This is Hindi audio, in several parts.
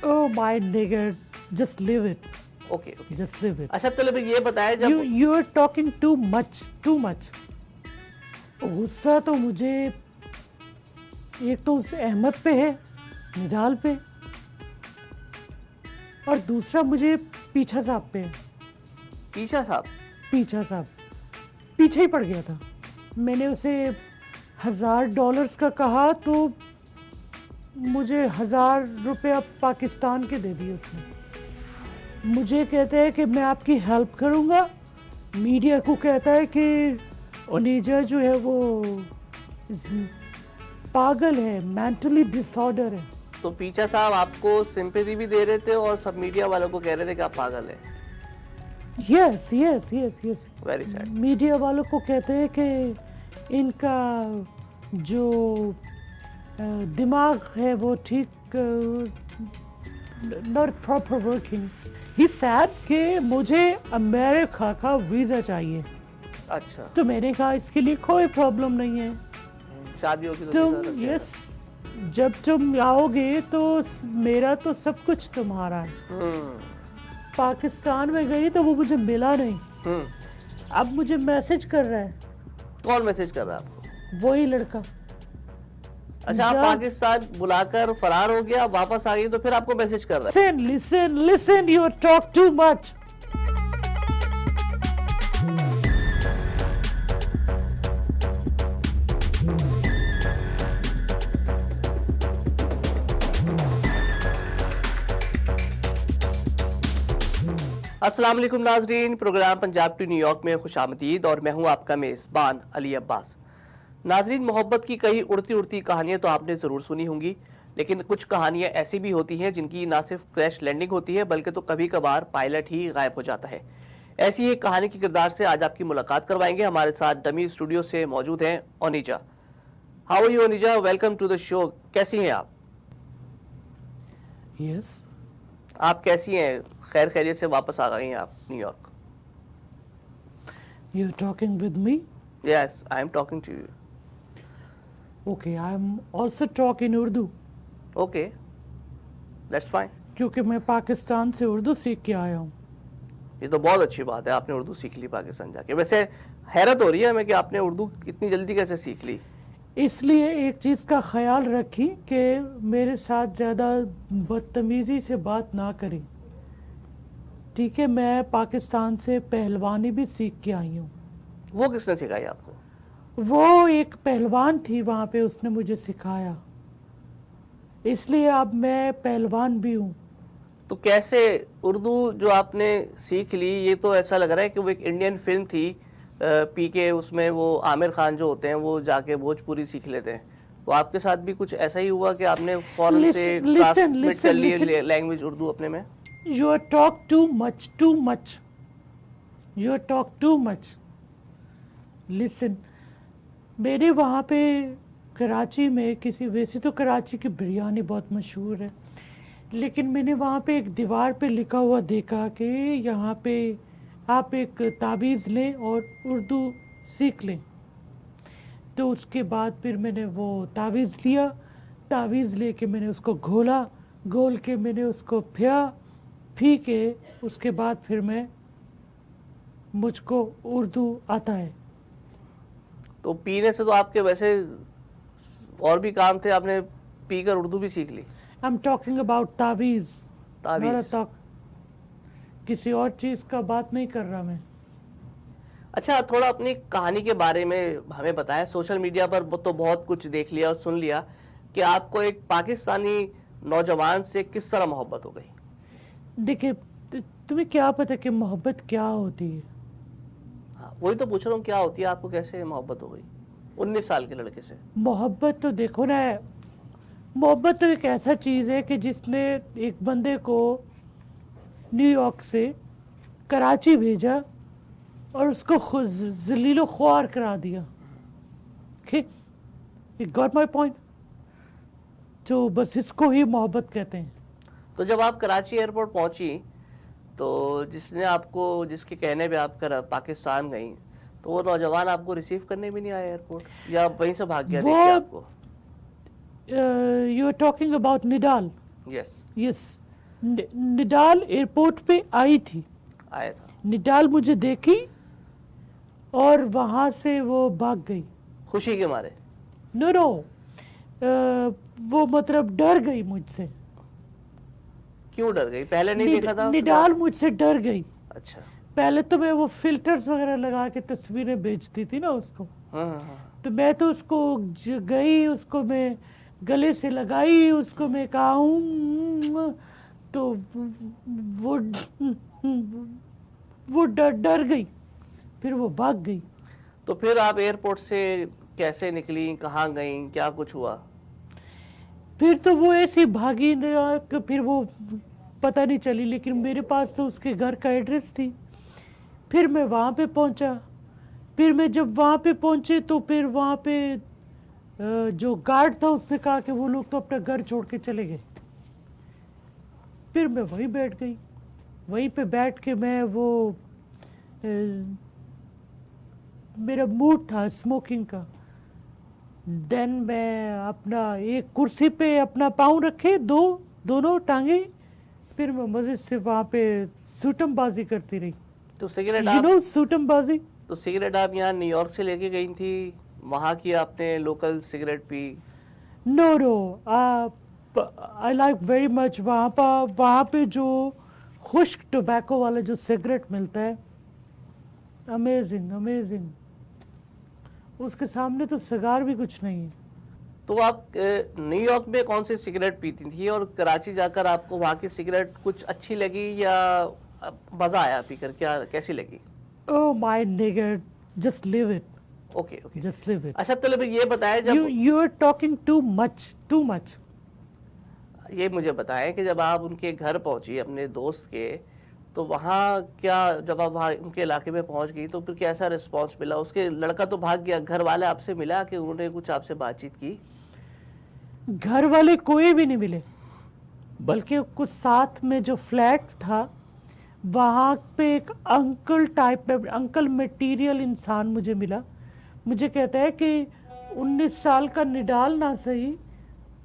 Oh my nigger, just live it. Okay okay. Just live it. अच्छा चलो फिर ये बताएं जब You are talking too much, too much. गुस्सा तो मुझे एक तो उस अहमद पे है, निडाल पे, और दूसरा मुझे पीछा साहब पे है। पीछा साहब पीछा साहब पीछे ही पड़ गया था। मैंने उसे $1000 का कहा तो मुझे 1000 रुपया पाकिस्तान के दे दिए उसने। मुझे कहते हैं कि मैं आपकी हेल्प करूंगा, मीडिया को कहता है कि ओनीजा जो है वो पागल है, मेंटली डिसऑर्डर है। तो पीछा साहब आपको सिंपैथी भी दे रहे थे और सब मीडिया वालों को कह रहे थे कि आप पागल हैं। Yes yes yes yes. Very sad. Media वालों को कहते हैं कि इनका जो दिमाग है वो ठीक not proper working. He sad कि मुझे अमेरिका का वीज़ा चाहिए। अच्छा तो मैंने कहा इसके लिए कोई प्रॉब्लम नहीं है, शादी होगी तो तुम वीज़ा लग जाएगा। यस जब तुम आओगे तो मेरा तो सब कुछ तुम्हारा है। पाकिस्तान में गई तो वो मुझे मिला नहीं, अब मुझे मैसेज कर रहा है। कौन मैसेज कर रहा है आपको? वही लड़का। अच्छा आप जब- पाकिस्तान बुलाकर फरार हो गया, वापस आ गई तो फिर आपको मैसेज कर रहा है। Listen, you talk too much. अस्सलाम वालेकुम नाजरीन, प्रोग्राम पंजाब टू न्यूयॉर्क में खुशामदीद और मैं हूं आपका मेज़बान अली अब्बास। नाजरीन, मोहब्बत की कई उड़ती उड़ती कहानियां तो आपने ज़रूर सुनी होंगी, लेकिन कुछ कहानियां ऐसी भी होती हैं जिनकी ना सिर्फ क्रैश लैंडिंग होती है बल्कि तो कभी कभार पायलट ही गायब हो जाता है। ऐसी एक कहानी के किरदार से आज आपकी मुलाकात करवाएंगे। हमारे साथ डमी स्टूडियो से मौजूद हैं Oniza. How are you Oniza? Welcome to the show. कैसी हैं आप? Yes. आप कैसी हैं? खैर खैरियत से वापस आ गई हैं आप New York? You're talking with me? Yes, I am talking to you. Okay, I'm also talking Urdu okay, that's fine. क्योंकि मैं पाकिस्तान से उर्दू सीख के आया हूँ। ये तो बहुत अच्छी बात है, आपने उर्दू सीख ली पाकिस्तान जाके। वैसे हैरत हो रही है हमें कि आपने उर्दू इतनी जल्दी कैसे सीख ली? इसलिए एक चीज़ का ख्याल रखी कि मेरे साथ ज़्यादा बदतमीज़ी से बात ना करें, ठीक है? मैं पाकिस्तान से पहलवानी भी सीख के आई हूँ। वो किसने सिखाई आपको? वो एक पहलवान थी वहाँ पे, उसने मुझे सिखाया, इसलिए अब मैं पहलवान भी हूँ। तो कैसे उर्दू जो आपने सीख ली? ये तो ऐसा लग रहा है कि वो एक इंडियन फिल्म थी पीके, उसमें वो आमिर खान जो होते हैं वो जाके भोजपुरी सीख लेते हैं। तो आपके साथ भी कुछ ऐसा ही हुआ कि आपने फौरन से ट्रांसमिट कर ली लैंग्वेज उर्दू अपने में? You talk too much, too much. You talk too much. Listen, मेरे वहाँ पे कराची में किसी, वैसे तो कराची की बिरयानी बहुत मशहूर है, लेकिन मैंने वहाँ पे एक दीवार पे लिखा हुआ देखा कि यहाँ पे आप एक तावीज़ लें और उर्दू सीख लें। तो उसके बाद फिर मैंने वो तावीज़ लिया, तावीज़ लेके मैंने उसको घोला, घोल के मैंने उसको पी के उसके बाद फिर मुझको उर्दू आता है। तो पीने से तो आपके वैसे और भी काम थे, आपने पीकर उर्दू भी सीख ली? आई एम टॉकिंग अबाउट तावीज़, तावीज़। किसी और चीज़ का बात नहीं कर रहा मैं। अच्छा, थोड़ा अपनी कहानी के बारे में हमें बताएं। सोशल मीडिया पर तो बहुत कुछ देख लिया और सुन लिया कि आपको एक पाकिस्तानी नौजवान से किस तरह मोहब्बत हो गई। देखिए, तुम्हें क्या पता कि मोहब्बत क्या होती है? हाँ, वही तो पूछ रहा हूँ, क्या होती है? आपको कैसे मोहब्बत हो गई 19 साल के लड़के से? मोहब्बत तो देखो ना, मोहब्बत तो एक ऐसा चीज़ है कि जिसने एक बंदे को न्यूयॉर्क से कराची भेजा और उसको खुद जलीलो ख्वार करा दिया। You got my point? तो बस इसको ही मोहब्बत कहते हैं। तो जब आप कराची एयरपोर्ट पहुंची तो जिसने आपको, जिसके कहने पे आप पाकिस्तान गई, तो वो नौजवान आपको रिसीव करने भी नहीं आया एयरपोर्ट, या वहीं से भाग गया देख के आपको? You are talking about Nidal? Yes. Yes, Nidal airport पे आई थी। आया था। निडाल मुझे देखी और वहां से वो भाग गई। खुशी के मारे? नो नो, वो मतलब डर गई मुझसे। क्यों डर गई? पहले नहीं देखा था उसने? निडाल मुझसे डर गई। अच्छा। पहले तो मैं वो फिल्टर्स वगैरह लगा के तस्वीरें भेजती थी ना उसको, हाँ हाँ हाँ। तो मैं तो उसको गई, उसको मैं गले से लगाई, उसको मैं कहा तो वो डर गई, फिर वो भाग गई। तो फिर आप एयरपोर्ट से कैसे निकली, कहाँ गई, क्या कुछ हुआ? फिर तो वो ऐसी भागी ना कि फिर वो पता नहीं चली, लेकिन मेरे पास तो उसके घर का एड्रेस थी। फिर मैं वहाँ पे पहुँचा। फिर मैं जब वहाँ पे पहुँचे तो फिर वहाँ पे जो गार्ड था उसने कहा कि वो लोग तो अपना घर छोड़ के चले गए। फिर मैं वहीं बैठ गई। वहीं पे बैठ के मैं वो मेरा मूड था स्मोकिंग का। देन मैं अपना एक कुर्सी पे अपना पाँव रखे, दोनों टांगे, फिर मैं मजे से वहाँ पे सूटमबाजी करती रही। तो सिगरेट यू आप नो सूटमबाजी? तो सिगरेट आप यहाँ न्यूयॉर्क से लेके गई थी, वहाँ की आपने लोकल सिगरेट पी? No no, I like very much वहाँ पे जो खुश्क टोबैको वाला जो सिगरेट मिलता है, अमेजिंग अमेजिंग। उसके सामने तो सिगार भी कुछ नहीं है। तो आप न्यूयॉर्क में कौन सी सिगरेट पीती थी, और कराची जाकर आपको वहाँ की सिगरेट कुछ अच्छी लगी या मज़ा आया पीकर, क्या कैसी लगी? Oh my nigger, just live it. Okay okay. Just live it. अच्छा, तो ये बताएं, जब You're talking too much. ये मुझे बताएं कि जब आप उनके घर पहुंची अपने दोस्त के, तो वहाँ क्या, जब आप वहाँ उनके इलाके में पहुंच गई तो फिर कैसा रिस्पांस मिला? उसके लड़का तो भाग गया, घर वाले आपसे मिला कि उन्होंने कुछ आपसे बातचीत की? घर वाले कोई भी नहीं मिले, बल्कि कुछ साथ में जो फ्लैट था वहाँ पे एक अंकल टाइप में, अंकल मटेरियल इंसान मुझे मिला। मुझे कहता है कि 19 साल का निडाल ना सही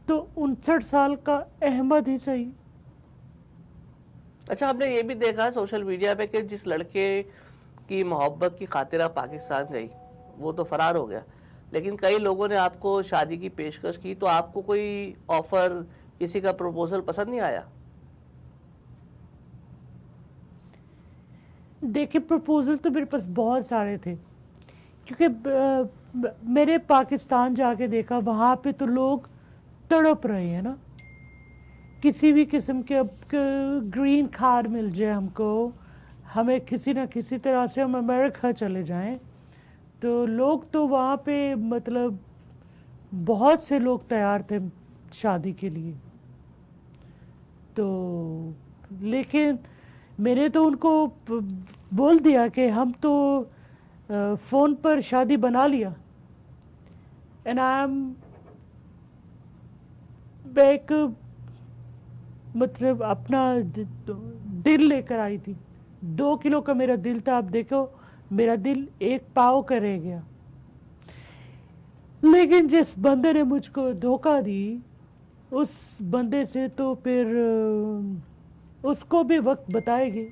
तो 59 साल का अहमद ही सही। अच्छा, हमने ये भी देखा है सोशल मीडिया पे कि जिस लड़के की मोहब्बत की खातिर आप पाकिस्तान गई, वो तो फरार हो गया, लेकिन कई लोगों ने आपको शादी की पेशकश की, तो आपको कोई ऑफर, किसी का प्रपोजल पसंद नहीं आया? देखिए, प्रपोजल तो मेरे पास बहुत सारे थे, क्योंकि मेरे पाकिस्तान जाके देखा, वहाँ पे तो लोग तड़प रहे हैं ना, किसी भी किस्म के। अब ग्रीन कार्ड मिल जाए हमको, हमें किसी ना किसी तरह से हम अमेरिका चले जाएं, तो लोग तो वहाँ पे मतलब बहुत से लोग तैयार थे शादी के लिए। तो लेकिन मैंने तो उनको बोल दिया कि हम तो फ़ोन पर शादी बना लिया, एंड आई एम बैक, मतलब अपना दिल लेकर आई थी। 2 किलो का मेरा दिल था। अब देखो, मेरा दिल 1 पाव का रह गया। लेकिन जिस बंदे ने मुझको धोखा दी, उस बंदे से तो फिर उसको भी वक्त बताएगी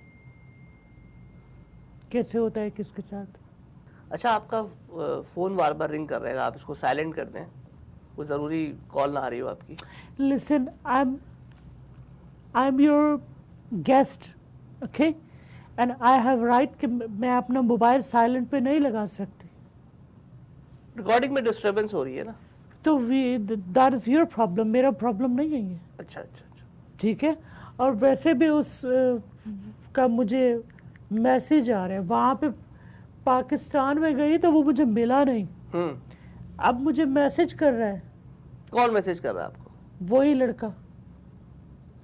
कैसे होता है किसके साथ। अच्छा, आपका फ़ोन बार बार रिंग कर रहेगा, आप इसको साइलेंट कर दें, कोई ज़रूरी कॉल ना आ रही हो आपकी। Listen, I am your guest, okay, and I have right कि मैं अपना मोबाइल साइलेंट पे नहीं लगा सकती। रिकॉर्डिंग में डिस्टर्बेंस हो रही है ना? तो दैट इज़ योर प्रॉब्लम, मेरा प्रॉब्लम नहीं है ये। अच्छा अच्छा अच्छा। ठीक है। और वैसे भी उस का मुझे मैसेज आ रहा है, वहाँ पे पाकिस्तान में गई तो वो मुझे मिला नहीं, अब मुझे मैसेज कर रहा है। कौन मैसेज कर रहा है आपको? वही लड़का।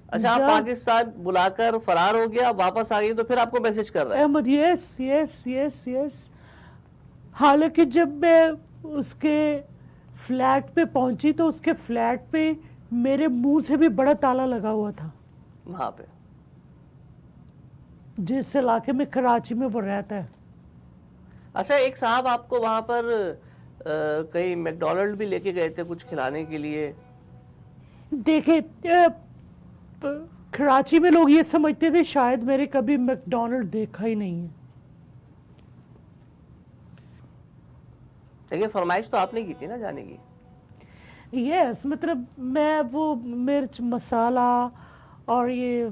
अच्छा, आप पाकिस्तान बुलाकर फरार हो गया, वापस आ गई, तो फिर आपको मैसेज कर रहा है? Ahmed, yes yes yes yes. हालांकि जब मैं उसके फ्लैट पे पहुंची तो उसके फ्लैट पे मेरे मुंह से भी बड़ा ताला लगा हुआ था, वहां पे जिस इलाके में कराची में वो रहता है। अच्छा, एक साहब आपको वहां पर कहीं मैकडोनल्ड भी लेके गए थे कुछ खिलाने के लिए? देखे, कराची में लोग ये समझते थे शायद मैंने कभी मैकडोनल्ड देखा ही नहीं है। लेकिन फरमाइश तो आपने की थी ना जाने की। यस मतलब मैं वो मिर्च मसाला और ये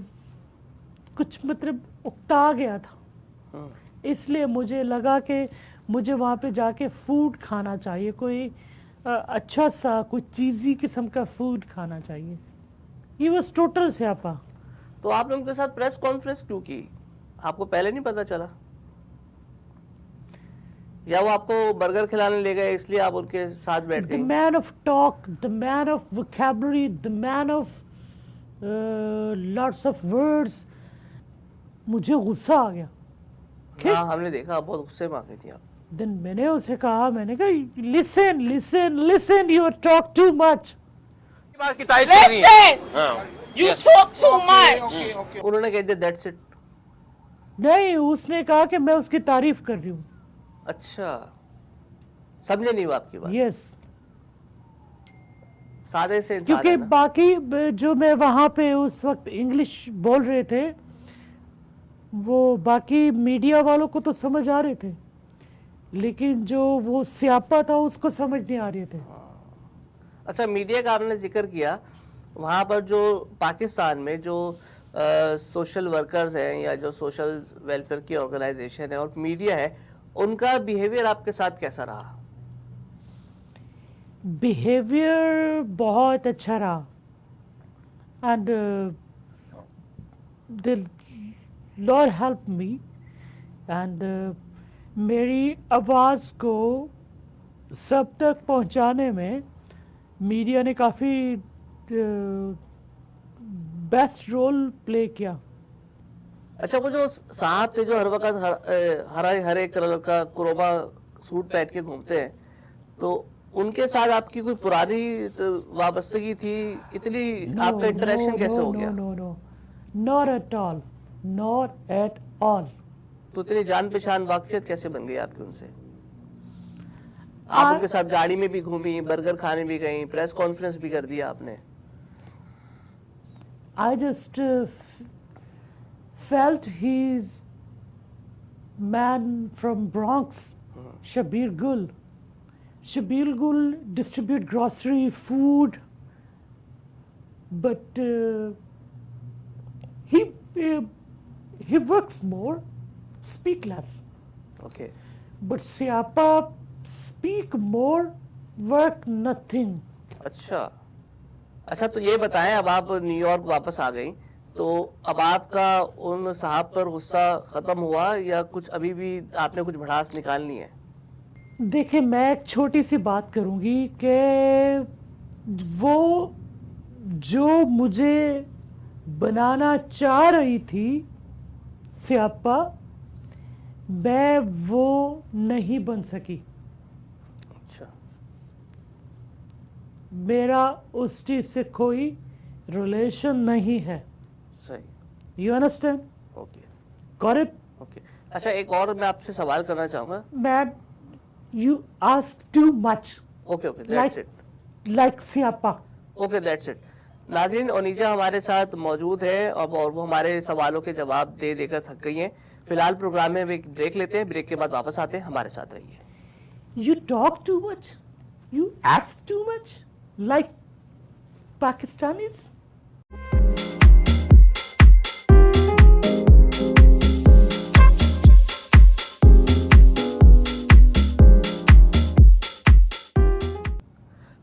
कुछ मतलब उकता गया था, इसलिए मुझे लगा कि मुझे वहाँ पे जाके फूड खाना चाहिए, कोई अच्छा सा कोई चीज़ी किस्म का फूड खाना चाहिए। ये बस टोटल स्यापा। तो आपने उनके साथ प्रेस कॉन्फ्रेंस क्यों की? आपको पहले नहीं पता चला? या वो आपको बर्गर खिलाने ले गए इसलिए आप उनके साथ बैठ द गई? Man of talk, the man of vocabulary, the man of lots of words, मुझे गुस्सा आ गया। हाँ, हमने देखा बहुत गुस्से में आ गई थी आप। देन मैंने उसे कहा, मैंने कहा listen listen listen, you talk too much. Listen! You talk too much! उन्होंने कह दिया दैट्स इट। नहीं, उसने कहा कि मैं उसकी तारीफ कर रही हूँ। अच्छा, समझे नहीं वो आपकी बात? यस, सादे से इंसान क्योंकि है ना। बाकी जो मैं वहाँ पे उस वक्त इंग्लिश बोल रहे थे वो बाकी मीडिया वालों को तो समझ आ रहे थे, लेकिन जो वो स्यापा था उसको समझ नहीं आ रहे थे। अच्छा, मीडिया का आपने जिक्र किया, वहाँ पर जो पाकिस्तान में जो सोशल वर्कर्स हैं या जो सोशल वेलफेयर की ऑर्गेनाइजेशन है और मीडिया है, उनका बिहेवियर आपके साथ कैसा रहा? बिहेवियर बहुत अच्छा रहा and the Lord help me and मेरी आवाज़ को सब तक पहुंचाने में मीडिया ने काफ़ी बेस्ट रोल प्ले किया। अच्छा, वो जो साहब थे जो हर वक्त हरे कलर का क्रोमा सूट पहन के घूमते हैं, तो उनके साथ आपकी कोई पुरानी वाबस्तगी थी? इतनी आपका इंटरेक्शन कैसे हो गया? No no, not at all, not at all. तो इतनी जान पहचान वाकफियत कैसे बन गई आपकी उनसे? आप उनके साथ गाड़ी में भी घूमी, बर्गर खाने भी गई, प्रेस कॉन्फ्रेंस भी कर दिया आपने। I just felt he's man from Bronx, Shabir Gul. Shabir Gul distribute grocery, food, but he works more, speak less. Okay. But Siapa speak more, work nothing. अच्छा अच्छा, तो ये बताएं, अब आप न्यूयॉर्क वापस आ गई, तो अब आपका उन साहब पर गुस्सा खत्म हुआ या कुछ अभी भी आपने कुछ भड़ास निकालनी है? देखिए, मैं एक छोटी सी बात करूंगी कि वो जो मुझे बनाना चाह रही थी स्यापा, मैं वो नहीं बन सकी। अच्छा, मेरा उस चीज से कोई रिलेशन नहीं है। सही। You understand? Okay got it? Okay. अच्छा, एक और मैं आपसे सवाल करना चाहूँगा। Ma'am, you ask too much, okay okay, that's it. Like स्यापा। Okay, that's it. नाज़रीन, ओनिजा हमारे साथ मौजूद है अब और वो हमारे सवालों के जवाब दे देकर थक गई हैं। फिलहाल प्रोग्राम में एक ब्रेक लेते हैं, ब्रेक के बाद वापस आते हैं, हमारे साथ रहिए। You talk too much. You ask too much. Like Pakistanis.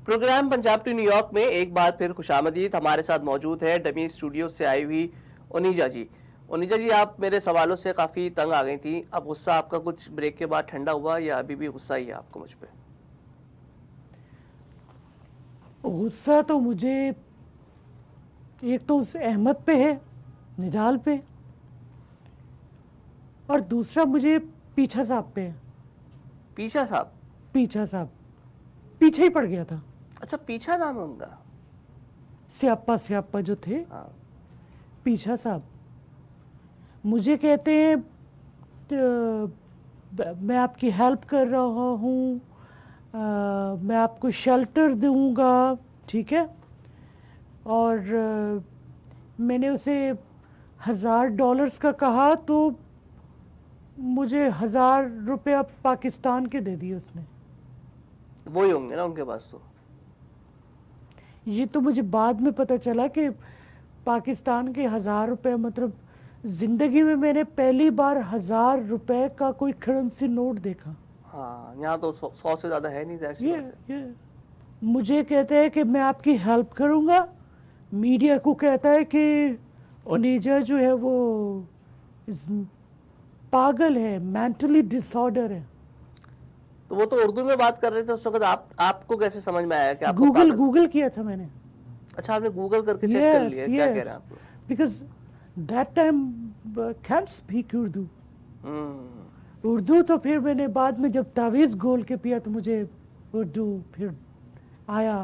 Programme Punjab to New York में एक बार फिर खुशामदीद। हमारे साथ मौजूद है डमी स्टूडियो से आई हुई ओनिजा जी। ओनिजा जी, आप मेरे सवालों से काफ़ी तंग आ गई थी। अब गुस्सा आपका कुछ ब्रेक के बाद ठंडा हुआ या अभी भी गुस्सा ही है आपको मुझ पे? गुस्सा तो मुझे एक तो उस अहमद पे है, निडाल पे, और दूसरा मुझे पीछा साहब पे है। पीछा साहब? पीछा साहब पीछे ही पड़ गया था। अच्छा, पीछा नाम है उनका? स्यापा स्यापा जो थे, हाँ। पीछा साहब मुझे कहते हैं मैं आपकी हेल्प कर रहा हूँ, मैं आपको शेल्टर दूंगा, ठीक है, और मैंने उसे $1000 का कहा तो मुझे $1000 पाकिस्तान के दे दिए उसने। वो ही होंगे ना उनके पास तो। ये तो मुझे बाद में पता चला कि पाकिस्तान के $1000 मतलब जिंदगी में मैंने पहली बार $1000 का कोई करेंसी नोट देखा। हाँ, यहाँ तो 100 से ज्यादा है नहीं। that's ये what ये मुझे कहते हैं कि मैं आपकी हेल्प करूंगा, मीडिया को कहता है कि ओनेजा जो है वो पागल है, मेंटली डिसऑर्डर है। तो वो तो उर्दू में बात कर रहे थे उस वक्त। आपको कैसे समझ में आया कि आपको गूगल किया था मैंने। अच्छा, आपने गूगल करके चेक कर लिया क्या कह रहे हैं आप? Because that time can speak Urdu. Hmm. Urdu तो फिर मैंने बाद में जब तावीज़ घोल के पिया तो मुझे उर्दू फिर आया।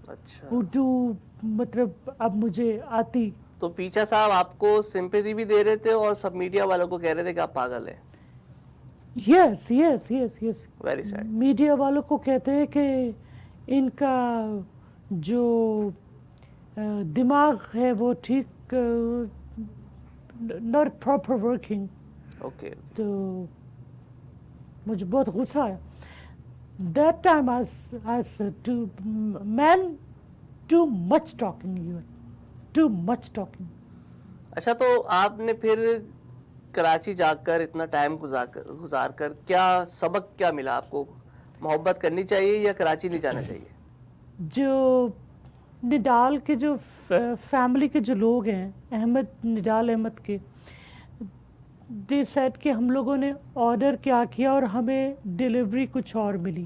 अच्छा, उर्दू मतलब अब मुझे आती। तो पीछा साहब आपको सिंपैथी भी दे रहे थे और सब मीडिया वालों को कह रहे थे कि आप पागल हैं। Yes yes yes yes very sad. Media वालों को कहते हैं कि इनका जो दिमाग है वो ठीक नॉट प्रॉपर वर्किंग। ओके। तो मुझे बहुत गुस्सा आया। That time I said to man too much talking, you too much talking. अच्छा, तो आपने फिर कराची जाकर इतना टाइम गुजार कर क्या सबक क्या मिला आपको? मोहब्बत करनी चाहिए या कराची नहीं जाना चाहिए? जो निडाल के जो फैमिली के जो लोग हैं, निडाल अहमद के, दे सेड कि हम लोगों ने ऑर्डर क्या किया और हमें डिलीवरी कुछ और मिली।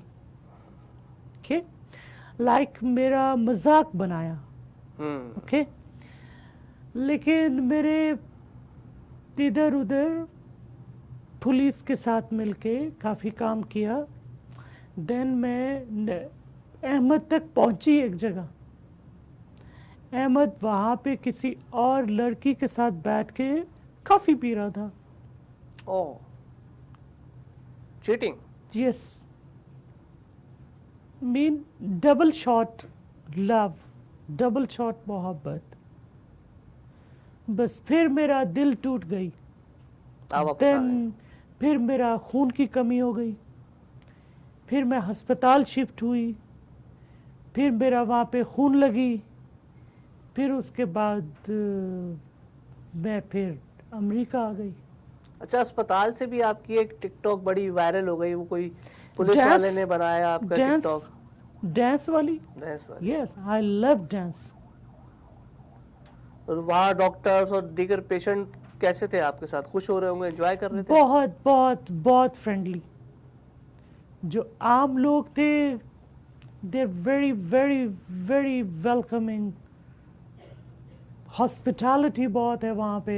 ओके, लाइक मेरा मजाक बनाया। ओके, लेकिन मेरे इधर उधर पुलिस के साथ मिलके काफ़ी काम किया। देन मैं अहमद तक पहुंची एक जगह। अहमद वहाँ पे किसी और लड़की के साथ बैठ के कॉफ़ी पी रहा था। Oh, cheating. Yes, mean double shot love, double shot मोहब्बत। बस फिर मेरा दिल टूट गई। आप वापस आ गए। देन फिर मेरा खून की कमी हो गई। फिर मैं अस्पताल शिफ्ट हुई। फिर मेरा वहाँ पे खून लगी। फिर उसके बाद मैं फिर अमेरिका आ गई। अच्छा, अस्पताल से भी आपकी एक टिकटॉक बड़ी वायरल हो गई। वो कोई पुलिस Dance- वाले ने बनाया आपका टिकटॉक? डांस वाली। Dance वाली। Yes, I love dance. और वहाँ डॉक्टर्स और दीगर पेशेंट कैसे थे आपके साथ? खुश हो रहे होंगे, एंजॉय कर रहे थे? बहुत बहुत बहुत फ्रेंडली। जो आम लोग थे, they very very very welcoming. Hospitality बहुत है वहाँ पे।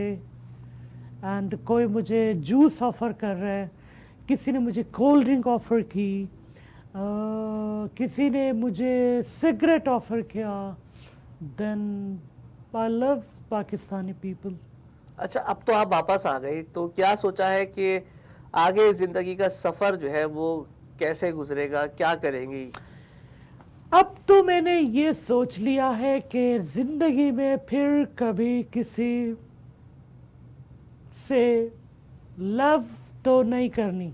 एंड कोई मुझे जूस ऑफर कर रहा है, किसी ने मुझे कोल्ड ड्रिंक ऑफर की, किसी ने मुझे सिगरेट ऑफर किया। Then I love Pakistani people. अच्छा, अब तो आप वापस आ गई, तो क्या सोचा है कि आगे जिंदगी का सफर जो है वो कैसे गुजरेगा, क्या करेंगी? अब तो मैंने ये सोच लिया है कि जिंदगी में फिर कभी किसी से लव तो नहीं करनी।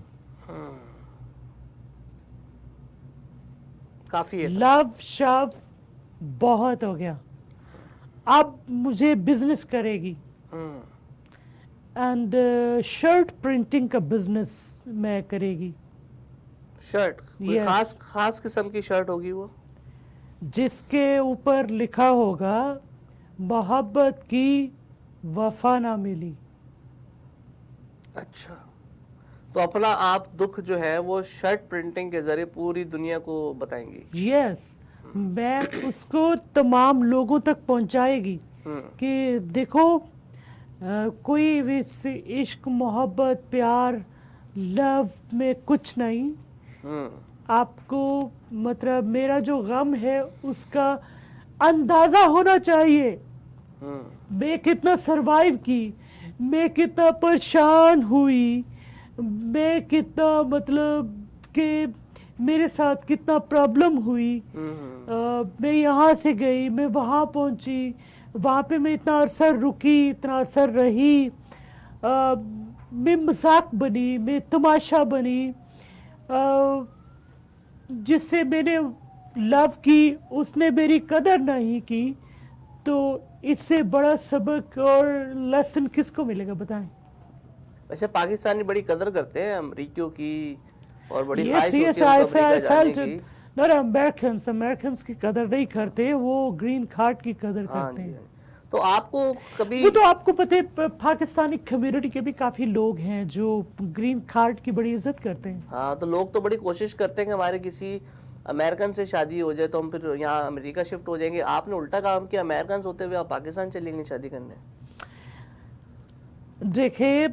काफी है। लव शव बहुत हो गया। अब मुझे बिजनेस करेगी। एंड शर्ट प्रिंटिंग का बिजनेस मैं करेगी। शर्ट? कोई Yes. खास किस्म की शर्ट होगी वो? जिसके ऊपर लिखा होगा मोहब्बत की वफा ना मिली। अच्छा, तो अपना आप दुख जो है वो शर्ट प्रिंटिंग के जरिए पूरी दुनिया को बताएंगी? यस, मैं उसको तमाम लोगों तक पहुंचाएगी कि देखो, कोई भी इश्क मोहब्बत प्यार लव में कुछ नहीं। आपको मतलब मेरा जो गम है उसका अंदाजा होना चाहिए। मैं कितना सरवाइव की, मैं कितना परेशान हुई, मैं कितना मतलब कि मेरे साथ कितना प्रॉब्लम हुई। मैं यहाँ से गई, मैं वहाँ पहुँची, वहाँ पे मैं इतना अरसा रुकी, इतना अरसा रही, मैं मजाक बनी, मैं तमाशा बनी, जिससे मैंने लव की उसने मेरी कदर नहीं की। तो इससे बड़ा सबक और लेसन किसको मिलेगा बताएं? वैसे पाकिस्तानी बड़ी कदर करते हैं अमेरिकियों की और बड़ी Yes, ख्वाहिश yes, होती है I उनको अमेरिका जाने felt की। it. Not Americans की कदर नहीं करते, वो ग्रीन कार्ड की कदर हाँ करते जी, हैं। हाँ जी। तो आपको कभी वो तो आपको पता है, पाकिस्तानी कम्युनिटी के भी काफी लोग हैं जो ग्रीन कार्ड की बड़ी इज्जत करते हैं। हाँ, तो लोग तो बड़ी कोशिश करते हैं कि हमारे किसी अमेरिकन से शादी हो जाए तो हम फिर यहाँ अमेरिका शिफ्ट हो जाएंगे। आपने उल्टा काम किया, अमेरिकन होते हुए आप पाकिस्तान चलेंगे शादी करने। देखिए,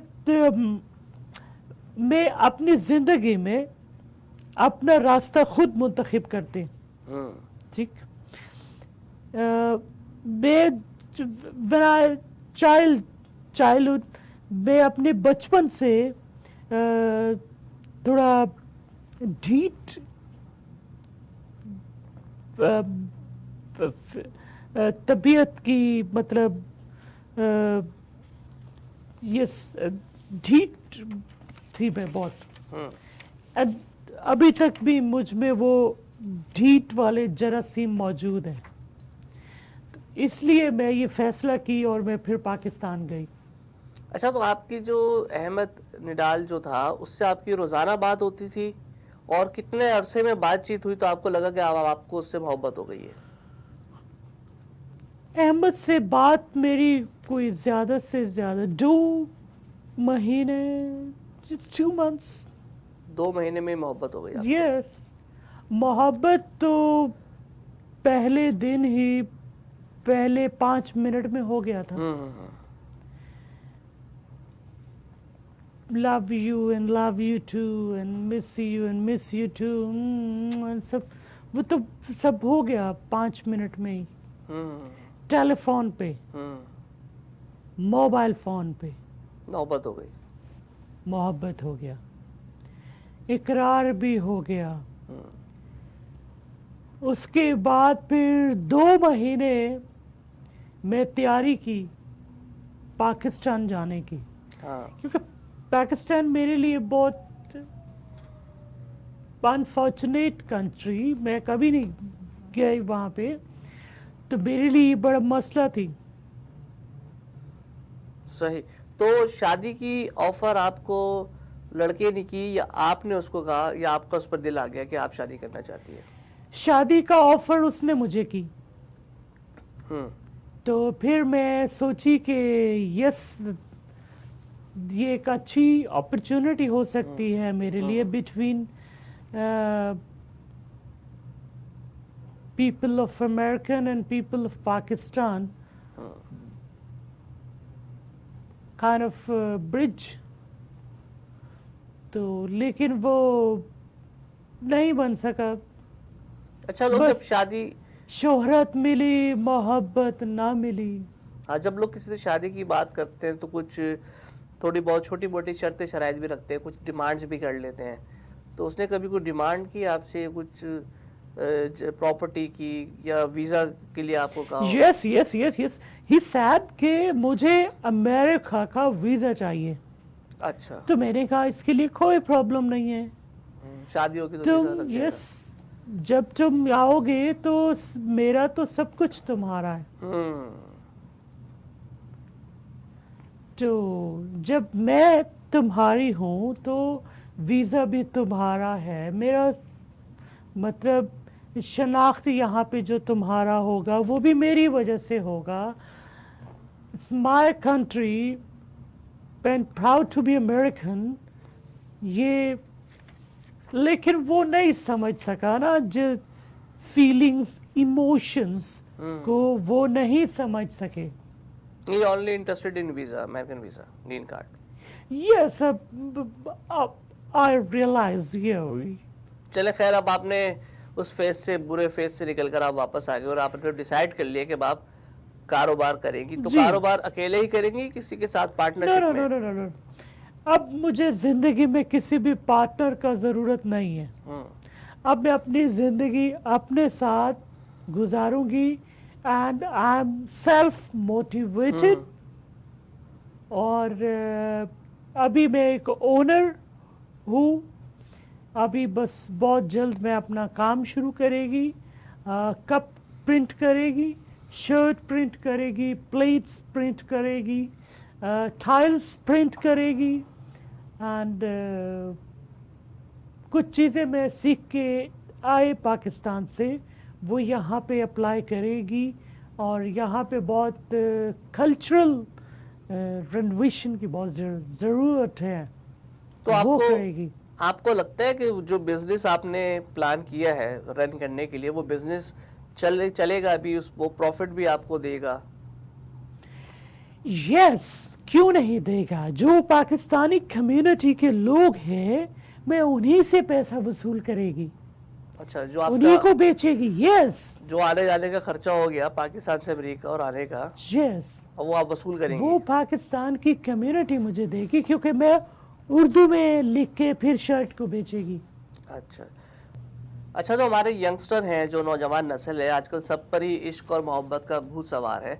मैं अपनी जिंदगी में अपना रास्ता खुद मुंतखब करते, ठीक। मैं चाइल्डहुड में अपने बचपन से थोड़ा ढीठ तबीयत की, मतलब ये ढीठ थी मैं बहुत। अभी तक भी मुझ में वो ढीठ वाले जरासीम मौजूद हैं। तो इसलिए मैं ये फैसला की और मैं फिर पाकिस्तान गई। अच्छा, तो आपकी जो अहमद निडाल जो था उससे आपकी रोजाना बात होती थी, और कितने अरसे में बातचीत हुई तो आपको लगा कि आपको उससे मोहब्बत हो गई है? अहमद से बात मेरी कोई ज्यादा से ज्यादा 2 महीने, 2 months। 2 महीने में मोहब्बत हो गई आपको? यस, मोहब्बत तो पहले दिन ही, पहले 5 मिनट में हो गया था। Love you and love you too and miss you and miss you too, सब वो तो सब हो गया 5 मिनट में ही। टेलीफोन पे, मोबाइल फोन पे मोहब्बत हो गई। मोहब्बत हो गया, इकरार भी हो गया। उसके बाद फिर 2 महीने मैं तैयारी की पाकिस्तान जाने की, क्योंकि पाकिस्तान मेरे लिए बहुत अनफॉर्चुनेट कंट्री, मैं कभी नहीं गई वहाँ पे, तो मेरे लिए बड़ा मसला थी। सही। तो शादी की ऑफर आपको लड़के ने की या आपने उसको कहा, या आपका उस पर दिल आ गया कि आप शादी करना चाहती है? शादी का ऑफर उसने मुझे की। तो फिर मैं सोची कि यस, ये एक अच्छी अपॉर्चुनिटी हो सकती है मेरे लिए between people of American and people of Pakistan, kind of bridge। तो लेकिन वो नहीं बन सका। अच्छा, लोग जब शादी, शोहरत मिली, मोहब्बत ना मिली। हाँ, जब लोग किसी से शादी की बात करते हैं तो कुछ थोड़ी बहुत छोटी मोटी शर्तें शराइत भी रखते हैं, कुछ डिमांड्स भी कर लेते हैं। तो उसने कभी कोई डिमांड की आपसे, कुछ प्रॉपर्टी की या वीजा के लिए आपको कहा? यस यस यस यस, ही सेड कि मुझे अमेरिका का वीजा चाहिए। अच्छा। तो मैंने कहा इसके लिए कोई प्रॉब्लम नहीं है, शादी होगी तो तुम वीजा लग जाएगा। यस, जब तुम आओगे तो मेरा तो सब कुछ तुम्हारा है। तो जब मैं तुम्हारी हूँ तो वीजा भी तुम्हारा है। मेरा मतलब शनाख्त यहाँ पे जो तुम्हारा होगा वो भी मेरी वजह से होगा। It's my country and proud to be American. ये लेकिन वो नहीं समझ सका ना, जो फीलिंग्स, इमोशंस को वो नहीं समझ सके। He only interested in visa, American visa, green card. Yes, I realize, yeah. चले खैर, अब आपने उस फेज से, बुरे फेज से निकलकर आप वापस आ गए और आपने डिसाइड कर लिया कि अब आप कारोबार करेंगी। तो कारोबार अकेले ही करेंगी, किसी के साथ पार्टनरशिप में? No. अब मुझे जिंदगी में किसी भी पार्टनर का जरूरत नहीं है। अब मैं अपनी जिंदगी अपने साथ गुजारूंगी and I'm self motivated. और अभी मैं एक ओनर हूँ। अभी बस बहुत जल्द मैं अपना काम शुरू करेगी। कप प्रिंट करेगी, शर्ट प्रिंट करेगी, प्लेट्स प्रिंट करेगी, टाइल्स प्रिंट करेगी। एंड कुछ चीज़ें मैं सीख के आए पाकिस्तान से, वो यहाँ पे अप्लाई करेगी। और यहाँ पे बहुत कल्चरल रेनोवेशन की बहुत ज़रूरत है, तो वो आपको करेगी। आपको लगता है कि जो बिजनेस आपने प्लान किया है रन करने के लिए, वो बिजनेस चलेगा भी, वो प्रॉफिट भी आपको देगा? यस, क्यों नहीं देगा। जो पाकिस्तानी कम्युनिटी के लोग हैं, मैं उन्हीं से पैसा वसूल करेगी, अच्छा, जो उन्हीं आपका को बेचेगी। यस जो आने जाने का खर्चा हो गया पाकिस्तान से अमेरिका और आने का, यस, वो आप वसूल करेंगे? वो पाकिस्तान की कम्युनिटी मुझे देगी, क्योंकि मैं उर्दू में लिख के फिर शर्ट को बेचेगी। अच्छा अच्छा, तो हमारे यंगस्टर हैं, जो नौजवान नस्ल है, आजकल सब पर ही इश्क और मोहब्बत का भूत सवार है।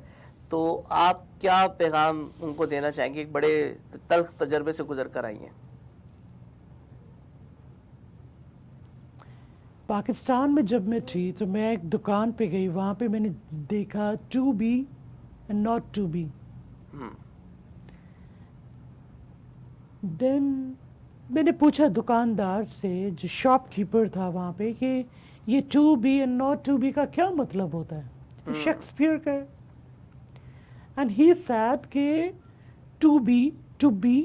तो आप क्या पैगाम उनको देना चाहेंगे? एक बड़े तल्ख तजर्बे से गुजर कर आई हैं। पाकिस्तान में जब मैं थी तो मैं एक दुकान पे गई, वहाँ पे मैंने देखा to be and not to be. Then मैंने पूछा दुकानदार से, जो शॉपकीपर था वहाँ पे, कि ये to be and not to be का क्या मतलब होता है? तो शेक्सपियर का है। एंड ही सेड कि टू बी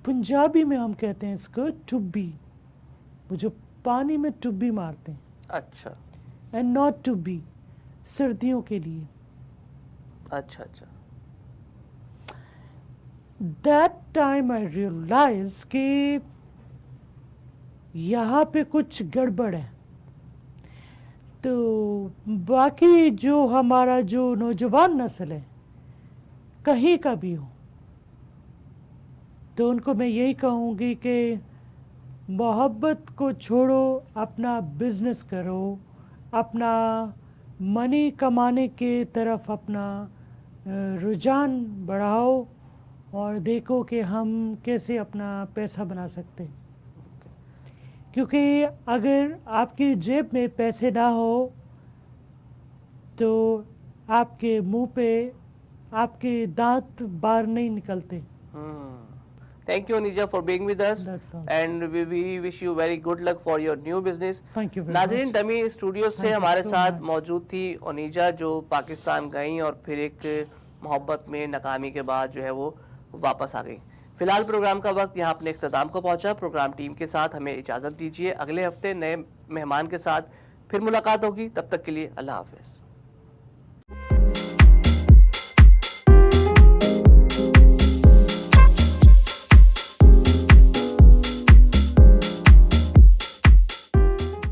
पंजाबी में हम कहते हैं इसको टू बी, वो जो पानी में टुब्बी मारते हैं। अच्छा एंड नॉट टू बी सर्दियों के लिए। अच्छा अच्छा, दैट टाइम आई रियलाइज कि यहाँ पे कुछ गड़बड़ है। तो बाकी जो हमारा जो नौजवान नस्ल है, कहीं का भी हो, तो उनको मैं यही कहूँगी कि मोहब्बत को छोड़ो, अपना बिजनेस करो, अपना मनी कमाने के तरफ अपना रुझान बढ़ाओ, और देखो कि हम कैसे अपना पैसा बना सकते हैं। क्योंकि अगर आपकी जेब में पैसे ना हो तो आपके मुंह पे आपके दांत बाहर नहीं निकलते। Thank you, Anija, for being with us. That's all. And we wish you very good luck for your new business. Thank you very नाज़रीन, much. डमी स्टूडियो से Thank you हमारे so साथ much. मौजूद थी ओनिजा, जो पाकिस्तान गई और फिर एक मोहब्बत में नाकामी के बाद जो है वो वापस आ गई। फिलहाल प्रोग्राम का वक्त यहाँ अपने इख्तिताम को पहुँचा। प्रोग्राम टीम के साथ हमें इजाज़त दीजिए। अगले हफ्ते नए मेहमान के साथ फिर मुलाकात होगी। तब तक के लिए अल्लाह हाफ़िज़।